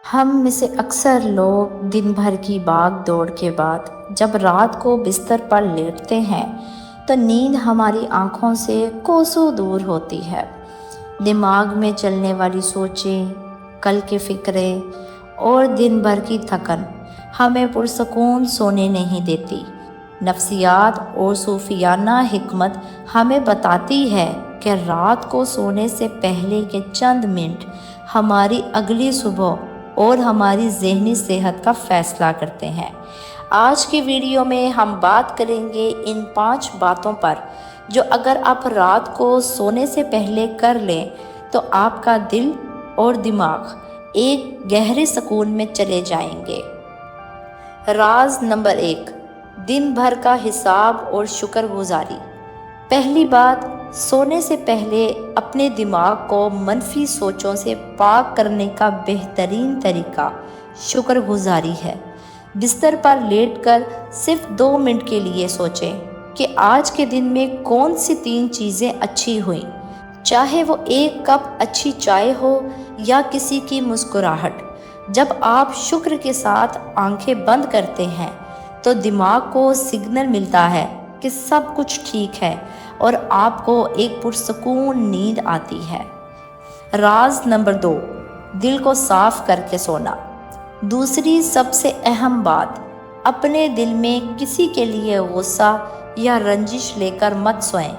ہم میں سے اکثر لوگ دن بھر کی بھاگ دوڑ کے بعد جب رات کو بستر پر لیٹتے ہیں تو نیند ہماری آنکھوں سے کوسوں دور ہوتی ہے۔ دماغ میں چلنے والی سوچیں، کل کی فکریں اور دن بھر کی تھکن ہمیں پرسکون سونے نہیں دیتی۔ نفسیات اور صوفیانہ حکمت ہمیں بتاتی ہے کہ رات کو سونے سے پہلے کے چند منٹ ہماری اگلی صبح اور ہماری ذہنی صحت کا فیصلہ کرتے ہیں۔ آج کی ویڈیو میں ہم بات کریں گے ان 5 باتوں پر جو اگر آپ رات کو سونے سے پہلے کر لیں تو آپ کا دل اور دماغ ایک گہرے سکون میں چلے جائیں گے۔ راز نمبر 1، دن بھر کا حساب اور شکر گزاری۔ پہلی بات، سونے سے پہلے اپنے دماغ کو منفی سوچوں سے پاک کرنے کا بہترین طریقہ شکر گزاری ہے۔ بستر پر لیٹ کر صرف 2 منٹ کے لیے سوچیں کہ آج کے دن میں کون سی 3 چیزیں اچھی ہوئیں، چاہے وہ 1 کپ اچھی چائے ہو یا کسی کی مسکراہٹ۔ جب آپ شکر کے ساتھ آنکھیں بند کرتے ہیں تو دماغ کو سگنل ملتا ہے کہ سب کچھ ٹھیک ہے اور آپ کو ایک پرسکون نیند آتی ہے۔ راز نمبر 2، دل کو صاف کر کے سونا۔ دوسری سب سے اہم بات، اپنے دل میں کسی کے لیے غصہ یا رنجش لے کر مت سوئیں۔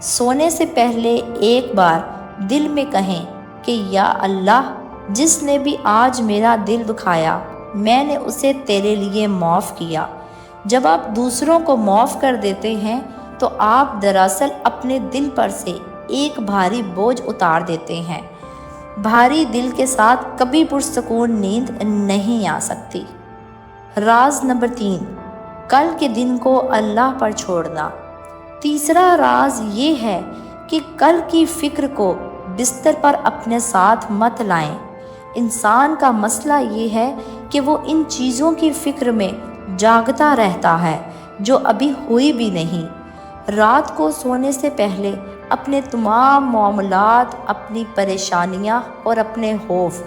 سونے سے پہلے ایک بار دل میں کہیں کہ یا اللہ، جس نے بھی آج میرا دل دکھایا میں نے اسے تیرے لیے معاف کیا۔ جب آپ دوسروں کو معاف کر دیتے ہیں تو آپ دراصل اپنے دل پر سے ایک بھاری بوجھ اتار دیتے ہیں۔ بھاری دل کے ساتھ کبھی پرسکون نیند نہیں آ سکتی۔ راز نمبر 3، کل کے دن کو اللہ پر چھوڑنا۔ تیسرا راز یہ ہے کہ کل کی فکر کو بستر پر اپنے ساتھ مت لائیں۔ انسان کا مسئلہ یہ ہے کہ وہ ان چیزوں کی فکر میں جاگتا رہتا ہے جو ابھی ہوئی بھی نہیں۔ رات کو سونے سے پہلے اپنے تمام معاملات، اپنی پریشانیاں اور اپنے خوف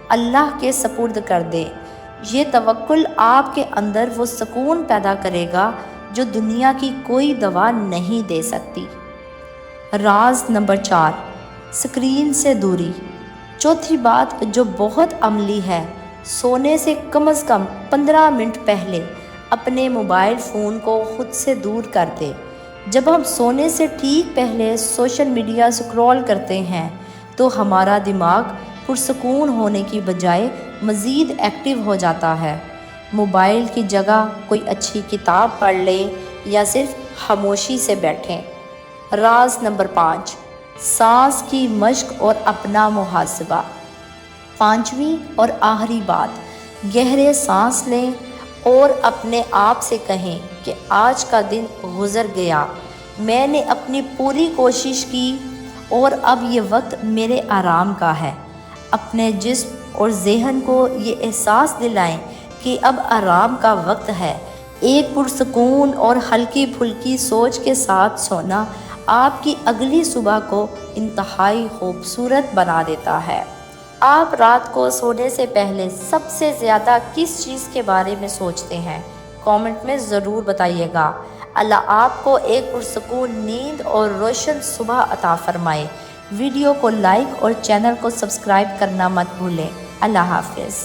اللہ کے سپرد کر دیں۔ یہ توکل آپ کے اندر وہ سکون پیدا کرے گا جو دنیا کی کوئی دوا نہیں دے سکتی۔ راز نمبر 4، اسکرین سے دوری۔ چوتھی بات جو بہت عملی ہے، سونے سے کم از کم 15 منٹ پہلے اپنے موبائل فون کو خود سے دور کر دیں۔ جب ہم سونے سے ٹھیک پہلے سوشل میڈیا سکرول کرتے ہیں تو ہمارا دماغ پرسکون ہونے کی بجائے مزید ایکٹیو ہو جاتا ہے۔ موبائل کی جگہ کوئی اچھی کتاب پڑھ لیں یا صرف خاموشی سے بیٹھیں۔ راز نمبر 5، سانس کی مشق اور اپنا محاسبہ۔ 5ویں اور آخری بات، گہرے سانس لیں اور اپنے آپ سے کہیں کہ آج کا دن گزر گیا، میں نے اپنی پوری کوشش کی اور اب یہ وقت میرے آرام کا ہے۔ اپنے جسم اور ذہن کو یہ احساس دلائیں کہ اب آرام کا وقت ہے۔ ایک پرسکون اور ہلکی پھلکی سوچ کے ساتھ سونا آپ کی اگلی صبح کو انتہائی خوبصورت بنا دیتا ہے۔ آپ رات کو سونے سے پہلے سب سے زیادہ کس چیز کے بارے میں سوچتے ہیں؟ کامنٹ میں ضرور بتائیے گا۔ اللہ آپ کو ایک پرسکون نیند اور روشن صبح عطا فرمائے۔ ویڈیو کو لائک اور چینل کو سبسکرائب کرنا مت بھولیں۔ اللہ حافظ۔